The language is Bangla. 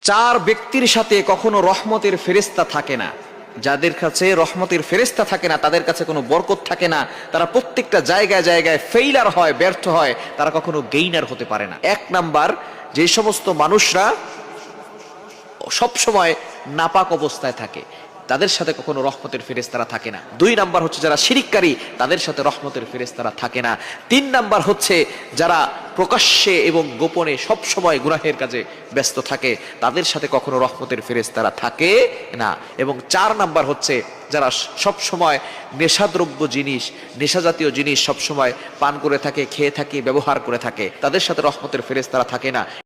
চার ব্যক্তির সাথে কখনো রহমতের ফেরেশতা থাকে না। যাদের কাছে রহমতের ফেরেশতা থাকে না, তাদের কাছে কোনো বরকত থাকে না, তারা প্রত্যেকটা জায়গায় জায়গায় ফেইলার হয়, ব্যর্থ হয়, তারা কখনো গেইনার হতে পারে না। এক নাম্বার, যে সমস্ত মানুষরা সব সময় নাপাক অবস্থায় থাকে, তাদের সাথে কখনো রহমতের ফেরেশতারা থাকে না। দুই নাম্বার হচ্ছে যারা শিরিককারী, তাদের সাথে রহমতের ফেরেশতারা থাকে না। তিন নাম্বার হচ্ছে যারা প্রকাশ্যে এবং গোপনে সব সময় গুনাহের কাজে ব্যস্ত থাকে, তাদের সাথে কখনো রহমতের ফেরেশতারা থাকে না। এবং চার নাম্বার হচ্ছে যারা সব সময় নেশাদ্রব্য জিনিস, নেশাজাতীয় জিনিস সব সময় পান করে থাকে, খেয়ে থাকে, ব্যবহার করে থাকে, তাদের সাথে রহমতের ফেরেশতারা থাকে না।